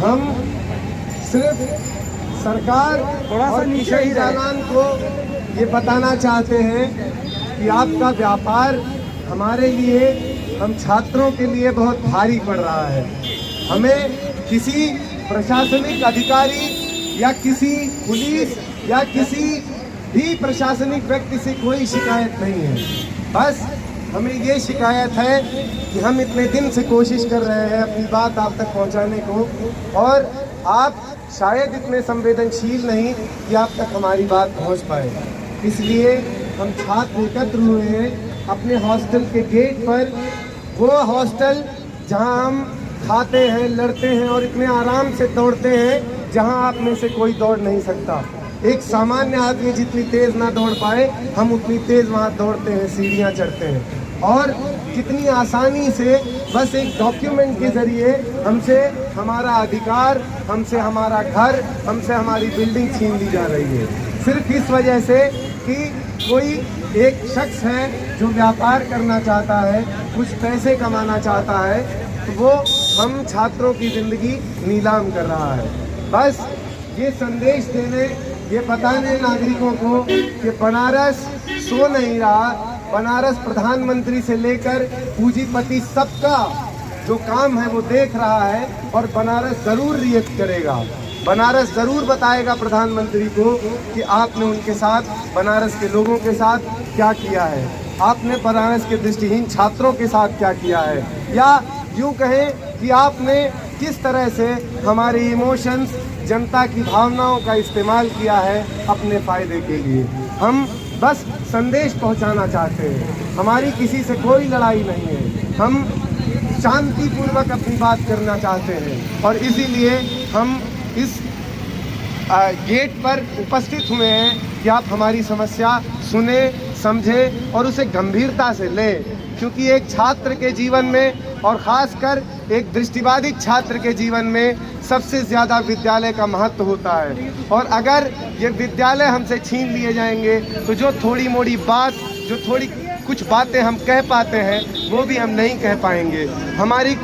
हम सिर्फ सरकार और किशन जालान को ये बताना चाहते हैं कि आपका व्यापार हमारे लिए, हम छात्रों के लिए बहुत भारी पड़ रहा है। हमें किसी प्रशासनिक अधिकारी या किसी पुलिस या किसी भी प्रशासनिक व्यक्ति से कोई शिकायत नहीं है। बस हमें ये शिकायत है कि हम इतने दिन से कोशिश कर रहे हैं अपनी बात आप तक पहुंचाने को, और आप शायद इतने संवेदनशील नहीं कि आप तक हमारी बात पहुंच पाए। इसलिए हम छात्र एकत्र हुए हैं अपने हॉस्टल के गेट पर, वो हॉस्टल जहां हम खाते हैं, लड़ते हैं और इतने आराम से दौड़ते हैं जहां आप में से कोई दौड़ नहीं सकता। एक सामान्य आदमी जितनी तेज़ ना दौड़ पाए, हम उतनी तेज़ वहाँ दौड़ते हैं, सीढ़ियाँ चढ़ते हैं, और कितनी आसानी से बस एक डॉक्यूमेंट के ज़रिए हमसे हमारा अधिकार, हमसे हमारा घर, हमसे हमारी बिल्डिंग छीन ली जा रही है, सिर्फ इस वजह से कि कोई एक शख्स है जो व्यापार करना चाहता है, कुछ पैसे कमाना चाहता है, तो वो हम छात्रों की ज़िंदगी नीलाम कर रहा है। बस ये संदेश देने, ये बताने नागरिकों को कि बनारस सो नहीं रहा। बनारस प्रधानमंत्री से लेकर पूंजीपति सबका जो काम है वो देख रहा है, और बनारस ज़रूर रिएक्ट करेगा। बनारस ज़रूर बताएगा प्रधानमंत्री को कि आपने उनके साथ, बनारस के लोगों के साथ क्या किया है, आपने बनारस के दृष्टिहीन छात्रों के साथ क्या किया है, या यूँ कहें कि आपने किस तरह से हमारे इमोशंस, जनता की भावनाओं का इस्तेमाल किया है अपने फ़ायदे के लिए। हम बस संदेश पहुंचाना चाहते हैं, हमारी किसी से कोई लड़ाई नहीं है, हम शांतिपूर्वक अपनी बात करना चाहते हैं, और इसीलिए हम इस गेट पर उपस्थित हुए हैं कि आप हमारी समस्या सुने, समझे और उसे गंभीरता से लें, क्योंकि एक छात्र के जीवन में, और ख़ासकर एक दृष्टिबाधित छात्र के जीवन में सबसे ज़्यादा विद्यालय का महत्व होता है। और अगर ये विद्यालय हमसे छीन लिए जाएंगे तो जो थोड़ी मोड़ी बात, जो थोड़ी कुछ बातें हम कह पाते हैं वो भी हम नहीं कह पाएंगे,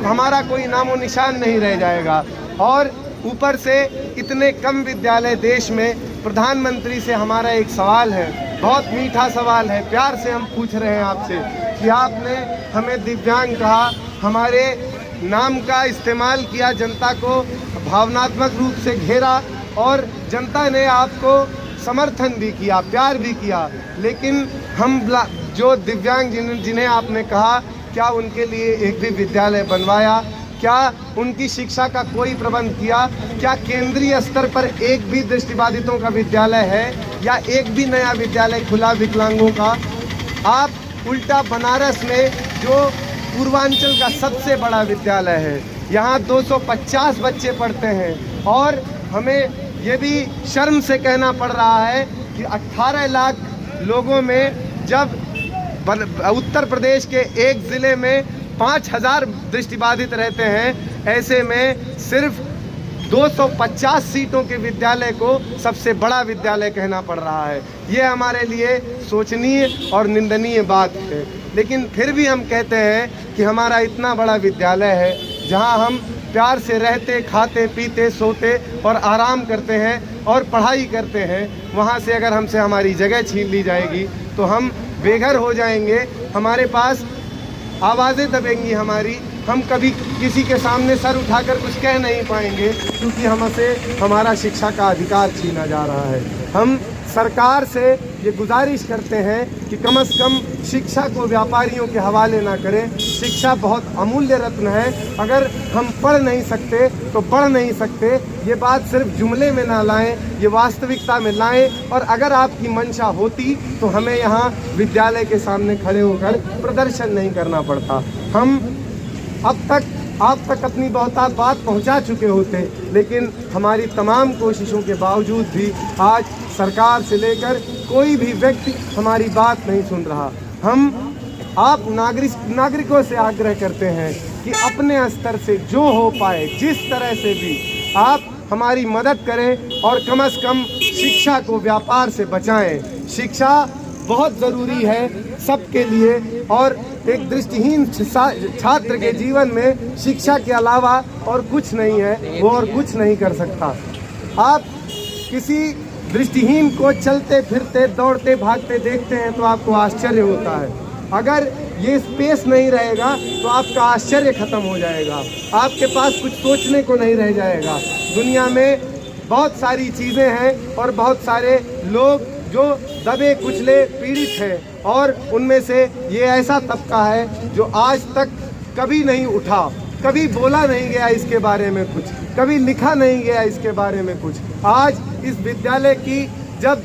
हमारा कोई नामो निशान नहीं रह जाएगा। और ऊपर से इतने कम विद्यालय देश में, प्रधानमंत्री से हमारा एक सवाल है, बहुत मीठा सवाल है, प्यार से हम पूछ रहे हैं आपसे कि आपने हमें दिव्यांग कहा, हमारे नाम का इस्तेमाल किया, जनता को भावनात्मक रूप से घेरा, और जनता ने आपको समर्थन भी किया, प्यार भी किया, लेकिन हम जो दिव्यांग जिन्हें आपने कहा, क्या उनके लिए एक भी विद्यालय बनवाया? क्या उनकी शिक्षा का कोई प्रबंध किया? क्या केंद्रीय स्तर पर एक भी दृष्टिबाधितों का विद्यालय है, या एक भी नया विद्यालय खुला विकलांगों का? आप उल्टा बनारस में, जो पूर्वांचल का सबसे बड़ा विद्यालय है, यहाँ 250 बच्चे पढ़ते हैं, और हमें ये भी शर्म से कहना पड़ रहा है कि 18 लाख लोगों में जब उत्तर प्रदेश के एक ज़िले में 5000 दृष्टिबाधित रहते हैं, ऐसे में सिर्फ 250 सीटों के विद्यालय को सबसे बड़ा विद्यालय कहना पड़ रहा है। ये हमारे लिए सोचनीय और निंदनीय बात है। लेकिन फिर भी हम कहते हैं कि हमारा इतना बड़ा विद्यालय है जहां हम प्यार से रहते, खाते, पीते, सोते और आराम करते हैं और पढ़ाई करते हैं, वहां से अगर हमसे हमारी जगह छीन ली जाएगी तो हम बेघर हो जाएंगे, हमारे पास आवाज़ें दबेंगी हमारी, हम कभी किसी के सामने सर उठाकर कुछ कह नहीं पाएंगे, क्योंकि हमसे हमारा शिक्षा का अधिकार छीना जा रहा है। हम सरकार से ये गुजारिश करते हैं कि कम से कम शिक्षा को व्यापारियों के हवाले ना करें। शिक्षा बहुत अमूल्य रत्न है, अगर हम पढ़ नहीं सकते तो बढ़ नहीं सकते, ये बात सिर्फ जुमले में ना लाएं, ये वास्तविकता में लाएं। और अगर आपकी मंशा होती तो हमें यहाँ विद्यालय के सामने खड़े होकर प्रदर्शन नहीं करना पड़ता। हम अब तक आप तक अपनी बहुतायत बात पहुंचा चुके होते, लेकिन हमारी तमाम कोशिशों के बावजूद भी आज सरकार से लेकर कोई भी व्यक्ति हमारी बात नहीं सुन रहा। हम आप नागरिकों से आग्रह करते हैं कि अपने स्तर से जो हो पाए, जिस तरह से भी आप हमारी मदद करें और कम से कम शिक्षा को व्यापार से बचाएं। शिक्षा बहुत ज़रूरी है सबके लिए। और एक दृष्टिहीन छात्र के जीवन में शिक्षा के अलावा और कुछ नहीं है, वो और कुछ नहीं कर सकता। आप किसी दृष्टिहीन को चलते फिरते दौड़ते भागते देखते हैं तो आपको आश्चर्य होता है। अगर ये स्पेस नहीं रहेगा तो आपका आश्चर्य खत्म हो जाएगा, आपके पास कुछ सोचने को नहीं रह जाएगा। दुनिया में बहुत सारी चीज़ें हैं और बहुत सारे लोग जो दबे कुचले पीड़ित हैं, और उनमें से ये ऐसा तबका है जो आज तक कभी नहीं उठा, कभी बोला नहीं गया इसके बारे में कुछ, कभी लिखा नहीं गया इसके बारे में कुछ। आज इस विद्यालय की जब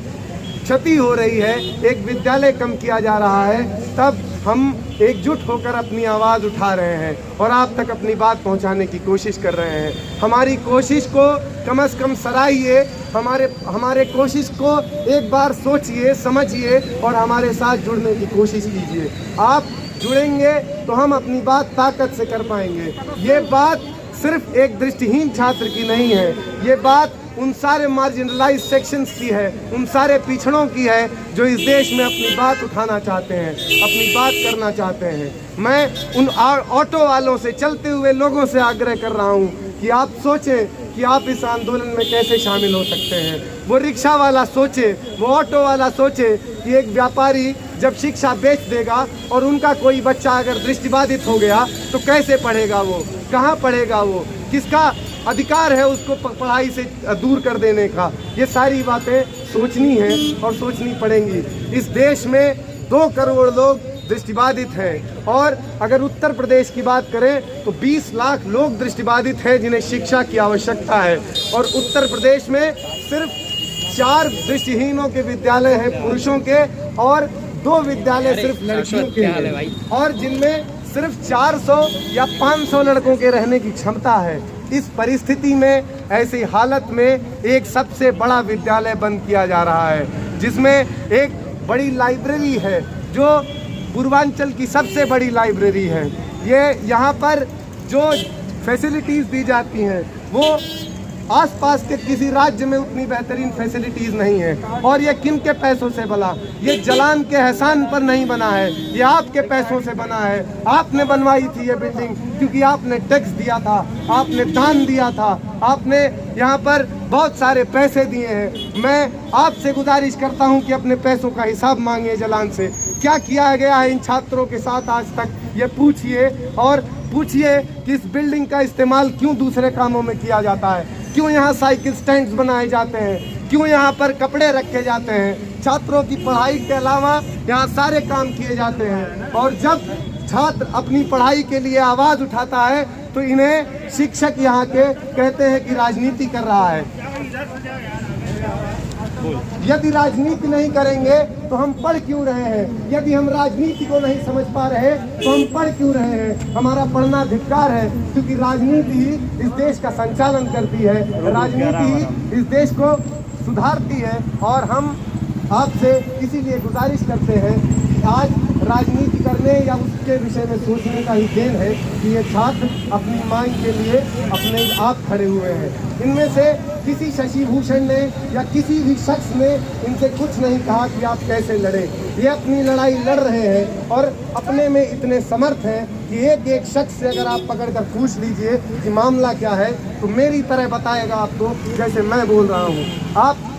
क्षति हो रही है, एक विद्यालय कम किया जा रहा है, तब हम एकजुट होकर अपनी आवाज़ उठा रहे हैं और आप तक अपनी बात पहुंचाने की कोशिश कर रहे हैं। हमारी कोशिश को कम से कम सराहिए, हमारे कोशिश को एक बार सोचिए, समझिए और हमारे साथ जुड़ने की कोशिश कीजिए। आप जुड़ेंगे तो हम अपनी बात ताकत से कर पाएंगे। ये बात सिर्फ एक दृष्टिहीन छात्र की नहीं है, ये बात उन सारे मार्जिनलाइज सेक्शंस की है, उन सारे पिछड़ों की है जो इस देश में अपनी बात उठाना चाहते हैं, अपनी बात करना चाहते हैं। मैं उन ऑटो वालों से, चलते हुए लोगों से आग्रह कर रहा हूँ कि आप सोचें कि आप इस आंदोलन में कैसे शामिल हो सकते हैं। वो रिक्शा वाला सोचे, वो ऑटो वाला सोचे कि एक व्यापारी जब शिक्षा बेच देगा और उनका कोई बच्चा अगर दृष्टिबाधित हो गया तो कैसे पढ़ेगा, वो कहाँ पढ़ेगा, वो किसका अधिकार है उसको पढ़ाई से दूर कर देने का। ये सारी बातें सोचनी है और सोचनी पड़ेंगी। इस देश में 2 करोड़ लोग दृष्टिबाधित हैं और अगर उत्तर प्रदेश की बात करें तो 20 लाख लोग दृष्टिबाधित हैं जिन्हें शिक्षा की आवश्यकता है। और उत्तर प्रदेश में सिर्फ 4 दृष्टिहीनों के विद्यालय हैं पुरुषों के और 2 विद्यालय सिर्फ लड़कियों के हैं, और जिनमें सिर्फ 400 या 500 लड़कों के रहने की क्षमता है। इस परिस्थिति में, ऐसी हालत में एक सबसे बड़ा विद्यालय बंद किया जा रहा है, जिसमें एक बड़ी लाइब्रेरी है जो पूर्वांचल की सबसे बड़ी लाइब्रेरी है। ये यहाँ पर जो फैसिलिटीज़ दी जाती हैं वो आसपास के किसी राज्य में उतनी बेहतरीन फैसिलिटीज़ नहीं है। और ये किन के पैसों से बना? ये जलान के एहसान पर नहीं बना है, ये आपके पैसों से बना है। आपने बनवाई थी ये बिल्डिंग क्योंकि आपने टैक्स दिया था, आपने दान दिया था, आपने यहाँ पर बहुत सारे पैसे दिए हैं। मैं आपसे गुजारिश करता हूँ कि अपने पैसों का हिसाब मांगिए जलान से। क्या किया गया है इन छात्रों के साथ आज तक, ये पूछिए। और पूछिए कि इस बिल्डिंग का इस्तेमाल क्यों दूसरे कामों में किया जाता है, क्यों यहाँ साइकिल स्टैंड्स बनाए जाते हैं, क्यों यहाँ पर कपड़े रखे जाते हैं। छात्रों की पढ़ाई के अलावा यहाँ सारे काम किए जाते हैं। और जब छात्र अपनी पढ़ाई के लिए आवाज़ उठाता है तो इन्हें शिक्षक यहाँ के कहते हैं कि राजनीति कर रहा है। यदि राजनीति नहीं करेंगे तो हम पढ़ क्यों रहे हैं? यदि हम राजनीति को नहीं समझ पा रहे तो हम पढ़ क्यों रहे हैं? हमारा पढ़ना धिक्कार है, क्योंकि राजनीति ही इस देश का संचालन करती है, राजनीति ही इस देश को सुधारती है। और हम आपसे इसीलिए गुजारिश करते हैं कि आज राजनीति करने या उसके विषय में सोचने का ही देन है कि ये छात्र अपनी मांग के लिए अपने आप खड़े हुए हैं। इनमें से किसी शशि भूषण ने या किसी भी शख्स ने इनसे कुछ नहीं कहा कि आप कैसे लड़े। ये अपनी लड़ाई लड़ रहे हैं और अपने में इतने समर्थ हैं कि एक शख्स से अगर आप पकड़ कर पूछ लीजिए कि मामला क्या है तो मेरी तरह बताएगा आपको जैसे मैं बोल रहा हूँ। आप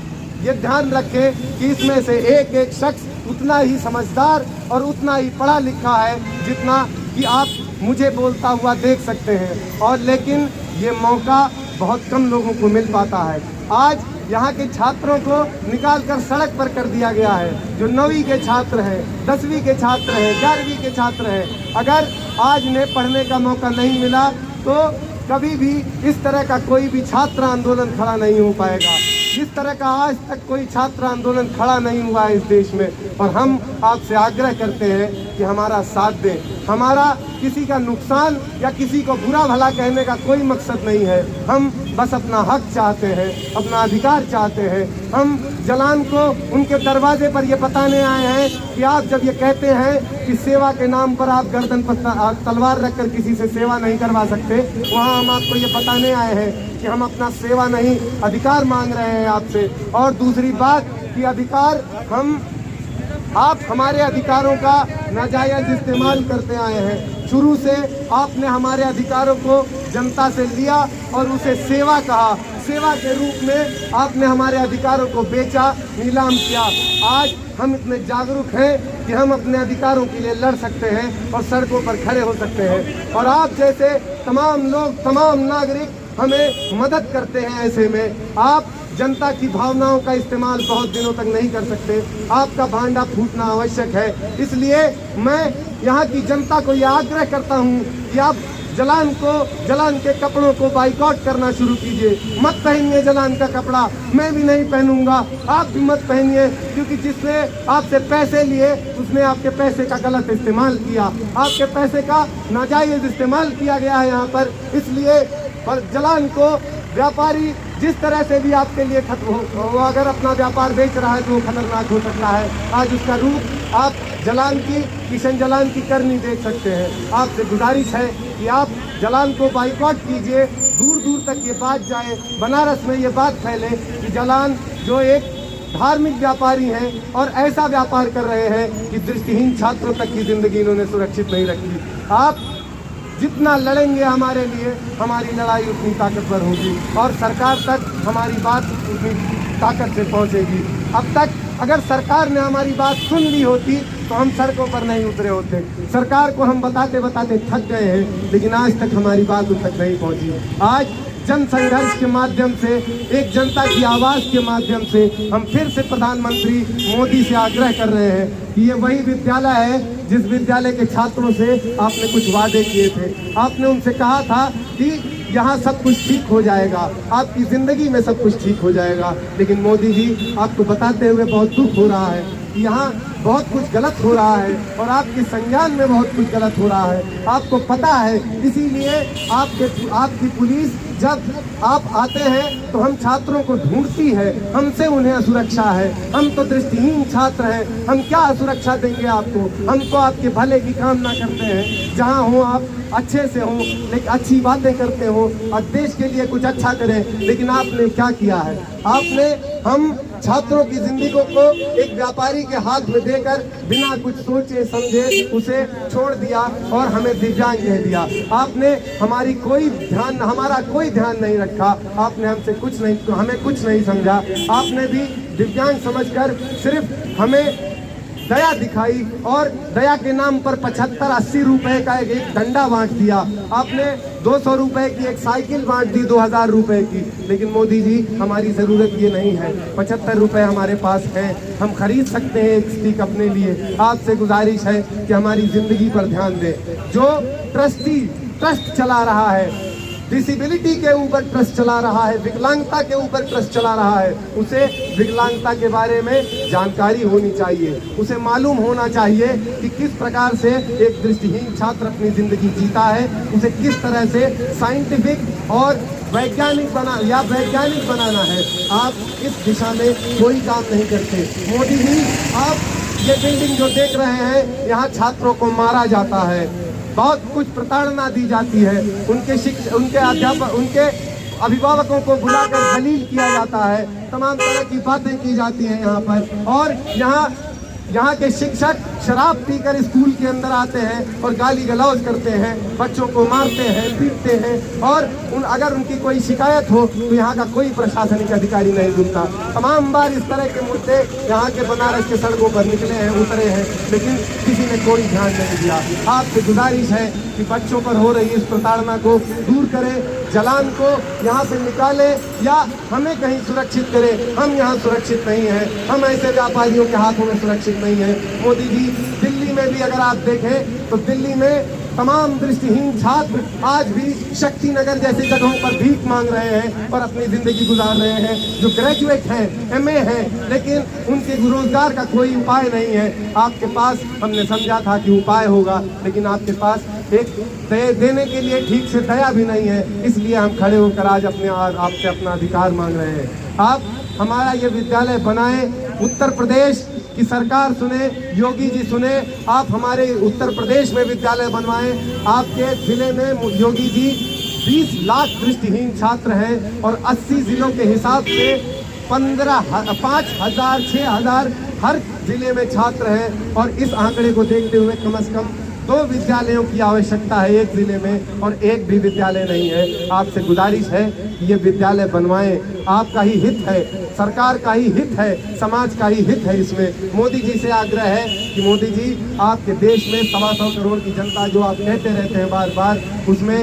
ये ध्यान रखें कि इसमें से एक शख्स उतना ही समझदार और उतना ही पढ़ा लिखा है जितना कि आप मुझे बोलता हुआ देख सकते हैं। और लेकिन ये मौका बहुत कम लोगों को मिल पाता है। आज यहाँ के छात्रों को निकाल कर सड़क पर कर दिया गया है, जो 9वीं के छात्र हैं, 10वीं के छात्र हैं, 11वीं के छात्र हैं। अगर आज इन्हें पढ़ने का मौका नहीं मिला तो कभी भी इस तरह का कोई भी छात्र आंदोलन खड़ा नहीं हो पाएगा, जिस तरह का आज तक कोई छात्र आंदोलन खड़ा नहीं हुआ है इस देश में। और हम आपसे आग्रह करते हैं कि हमारा साथ दें। हमारा किसी का नुकसान या किसी को बुरा भला कहने का कोई मकसद नहीं है। हम बस अपना हक चाहते हैं, अपना अधिकार चाहते हैं। हम जलान को उनके दरवाजे पर ये बताने आए हैं कि आप जब ये कहते हैं कि सेवा के नाम पर आप गर्दन पर तलवार रखकर किसी से सेवा नहीं करवा सकते, वहाँ हम आपको ये बताने आए हैं कि हम अपना सेवा नहीं, अधिकार मांग रहे हैं आपसे। और दूसरी बात कि अधिकार हम आप हमारे अधिकारों का नाजायज इस्तेमाल करते आए हैं। शुरू से आपने हमारे अधिकारों को जनता से लिया और उसे सेवा कहा। सेवा के रूप में आपने हमारे अधिकारों को बेचा, नीलाम किया। आज हम इतने जागरूक हैं कि हम अपने अधिकारों के लिए लड़ सकते हैं और सड़कों पर खड़े हो सकते हैं। और आप जैसे तमाम लोग, तमाम नागरिक हमें मदद करते हैं। ऐसे में आप जनता की भावनाओं का इस्तेमाल बहुत दिनों तक नहीं कर सकते। आपका भांडा फूटना आवश्यक है। इसलिए मैं यहाँ की जनता को यह आग्रह करता हूँ कि आप जलान के कपड़ों को बाइकआउट करना शुरू कीजिए। मत पहनिए जलान का कपड़ा, मैं भी नहीं पहनूंगा, आप भी मत पहनिए, क्योंकि जिसने आपसे पैसे लिए उसने आपके पैसे का गलत इस्तेमाल किया। आपके पैसे का नाजायज इस्तेमाल किया गया है यहाँ पर। इसलिए जलान को व्यापारी जिस तरह से भी आपके लिए वो अगर अपना व्यापार बेच रहा है तो वो खतरनाक हो सकता है। आज उसका रूप आप किशन जलान की करनी देख सकते हैं। आपसे गुजारिश है कि आप जलान को बाइकआउट कीजिए, दूर दूर तक ये बात जाए, बनारस में ये बात फैले कि जलान जो एक धार्मिक व्यापारी हैं और ऐसा व्यापार कर रहे हैं कि दृष्टिहीन छात्रों तक की जिंदगी इन्होंने सुरक्षित नहीं रखी। आप जितना लड़ेंगे हमारे लिए, हमारी लड़ाई उतनी ताकतवर होगी और सरकार तक हमारी बात उतनी ताकत से पहुंचेगी। अब तक अगर सरकार ने हमारी बात सुन ली होती तो हम सड़कों पर नहीं उतरे होते। सरकार को हम बताते बताते थक गए हैं, लेकिन आज तक हमारी बात उन तक नहीं पहुंची। आज जन संघर्ष के माध्यम से, एक जनता की आवाज़ के माध्यम से हम फिर से प्रधानमंत्री मोदी से आग्रह कर रहे हैं कि ये वही विद्यालय है जिस विद्यालय के छात्रों से आपने कुछ वादे किए थे। आपने उनसे कहा था कि यहाँ सब कुछ ठीक हो जाएगा, आपकी ज़िंदगी में सब कुछ ठीक हो जाएगा। लेकिन मोदी जी, आपको बताते हुए बहुत दुख हो रहा है कि यहाँ बहुत कुछ गलत हो रहा है और आपके संज्ञान में बहुत कुछ गलत हो रहा है। आपको पता है, इसीलिए आपकी पुलिस जब आप आते हैं तो हम छात्रों को ढूंढती है, हमसे उन्हें सुरक्षा है। हम तो दृष्टिहीन छात्र हैं, हम क्या सुरक्षा देंगे आपको? हम तो आपके भले की कामना करते हैं, जहाँ हो आप अच्छे से हों, लेकिन अच्छी बातें करते हो और देश के लिए कुछ अच्छा करें। लेकिन आपने क्या किया है? आपने हम छात्रों की जिंदगी को एक व्यापारी के हाथ में देकर बिना कुछ सोचे समझे उसे छोड़ दिया और हमें दिव्यांग कह दिया। आपने हमारा कोई ध्यान नहीं रखा। आपने हमें कुछ नहीं समझा। आपने भी दिव्यांग समझकर सिर्फ हमें दया दिखाई और दया के नाम पर 75-80 रुपए का एक डंडा बांट दिया। आपने 200 रुपए की एक साइकिल बांट दी 2000 रुपए की। लेकिन मोदी जी, हमारी ज़रूरत ये नहीं है। 75 रुपए हमारे पास हैं, हम खरीद सकते हैं एक स्टिक अपने लिए। आपसे गुजारिश है कि हमारी ज़िंदगी पर ध्यान दें। जो ट्रस्ट चला रहा है, डिसेबिलिटी के ऊपर ट्रस्ट चला रहा है, विकलांगता के ऊपर ट्रस्ट चला रहा है, उसे विकलांगता के बारे में जानकारी होनी चाहिए। उसे मालूम होना चाहिए कि किस प्रकार से एक दृष्टिहीन छात्र अपनी ज़िंदगी जीता है, उसे किस तरह से साइंटिफिक और वैज्ञानिक बनाना है। आप इस दिशा में कोई काम नहीं करते। मोदी जी, आप ये बिल्डिंग जो देख रहे हैं, यहाँ छात्रों को मारा जाता है, बहुत कुछ प्रताड़ना दी जाती है, उनके अभिभावकों को बुलाकर दलील किया जाता है, तमाम तरह की बातें की जाती हैं यहाँ पर। और यहाँ के शिक्षक शराब पीकर स्कूल के अंदर आते हैं और गाली गलौज करते हैं, बच्चों को मारते हैं, पीटते हैं। और अगर उनकी कोई शिकायत हो तो यहाँ का कोई प्रशासनिक अधिकारी नहीं सुनता। तमाम बार इस तरह के मुद्दे यहाँ के बनारस के सड़कों पर निकले हैं, उतरे हैं, लेकिन किसी ने कोई ध्यान नहीं दिया। आपसे गुजारिश है कि बच्चों पर हो रही इस प्रताड़ना को दूर करें, जलान को यहाँ से निकालें या हमें कहीं सुरक्षित करें। हम यहाँ सुरक्षित नहीं हैं, हम ऐसे व्यापारियों के हाथों में सुरक्षित नहीं है। मोदी जी, दिल्ली में भी अगर आप देखें तो दिल्ली में तमाम दृष्टिहीन छात्र आज भी शक्ति नगर जैसी जगहों पर भीख मांग रहे हैं और अपनी ज़िंदगी गुजार रहे हैं। जो ग्रेजुएट हैं, MA हैं, लेकिन उनके रोजगार का कोई उपाय नहीं है। आपके पास हमने समझा था कि उपाय होगा, लेकिन आपके पास एक देने के लिए ठीक से दया भी नहीं है। इसलिए हम खड़े होकर आज आपसे अपना अधिकार मांग रहे हैं। आप हमारा ये विद्यालय बनाएं, उत्तर प्रदेश की सरकार सुने, योगी जी सुने, आप हमारे उत्तर प्रदेश में विद्यालय बनवाएं। आपके जिले में योगी जी 20 लाख दृष्टिहीन छात्र हैं और 80 जिलों के हिसाब से 5,000 6,000 हर जिले में छात्र हैं और इस आंकड़े को देखते हुए कम से कम 2 विद्यालयों की आवश्यकता है एक जिले में, और एक भी विद्यालय नहीं है। आपसे गुजारिश है कि ये विद्यालय बनवाएं, आपका ही हित है, सरकार का ही हित है, समाज का ही हित है। इसमें मोदी जी से आग्रह है कि मोदी जी, आपके देश में 125 करोड़ की जनता जो आप कहते रहते हैं बार बार, उसमें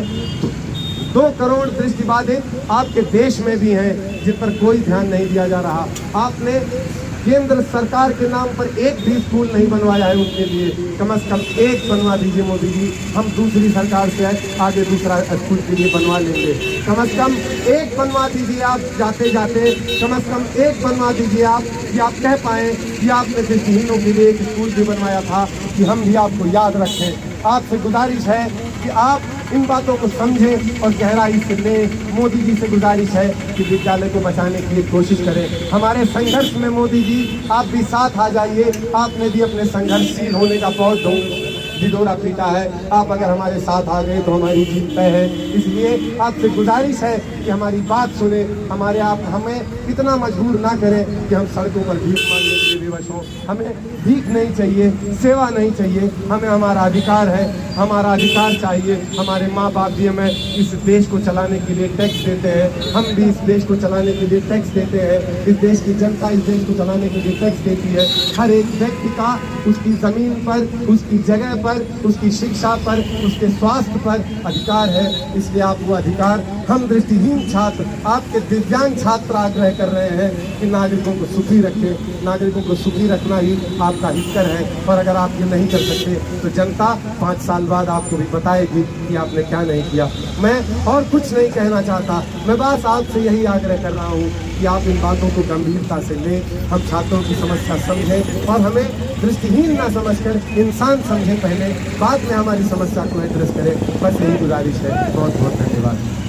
2 करोड़ दृष्टिबाधित आपके देश में भी हैं जिन पर कोई ध्यान नहीं दिया जा रहा। आपने केंद्र सरकार के नाम पर एक भी स्कूल नहीं बनवाया है उनके लिए, कम से कम एक बनवा दीजिए मोदी जी। हम दूसरी सरकार से आगे दूसरा स्कूल के लिए बनवा लेंगे। कम से कम एक बनवा दीजिए आप, जाते जाते कम से कम एक बनवा दीजिए आप, कि आप कह पाएँ कि आपने दृष्टिहीनों के लिए एक स्कूल भी बनवाया था, कि हम भी आपको याद रखें। आपसे गुजारिश है कि आप इन बातों को समझें और गहराई से लें। मोदी जी से गुजारिश है कि विद्यालय को बचाने की कोशिश करें। हमारे संघर्ष में मोदी जी आप भी साथ आ जाइए। आपने भी अपने संघर्षशील होने का बहुत ढिढोरा पीटा है। आप अगर हमारे साथ आ गए तो हमारी जीत तय है। इसलिए आपसे गुजारिश है कि हमारी बात सुने, हमें इतना मजबूर ना करें कि हम सड़कों पर भीख मांगने के लिए विवश हों। हमें भीख नहीं चाहिए, सेवा नहीं चाहिए, हमें हमारा अधिकार है, हमारा अधिकार चाहिए। हमारे माँ बाप भी हमें इस देश को चलाने के लिए टैक्स देते हैं, हम भी इस देश को चलाने के लिए टैक्स देते हैं। इस देश की जनता इस देश को चलाने के लिए टैक्स देती है। हर एक व्यक्ति का उसकी ज़मीन पर, उसकी जगह पर, उसकी शिक्षा पर, उसके स्वास्थ्य पर अधिकार है। इसलिए आप वो अधिकार, हम दृष्टिहीन छात्र, आपके दिव्यांग छात्र आग्रह कर रहे हैं कि नागरिकों को सुखी रखें। नागरिकों को सुखी रखना ही आपका हिस्सा है, और अगर आप ये नहीं कर सकते तो जनता 5 साल बाद आपको भी बताएगी कि आपने क्या नहीं किया। मैं और कुछ नहीं कहना चाहता, मैं बस आपसे यही आग्रह कर रहा हूँ कि आप इन बातों को गंभीरता से लें। हम छात्रों की समस्या समझें और हमें दृष्टिहीन ना समझकर इंसान समझें पहले, बाद में हमारी समस्या को एड्रेस करें। बस यही गुजारिश है। बहुत बहुत धन्यवाद।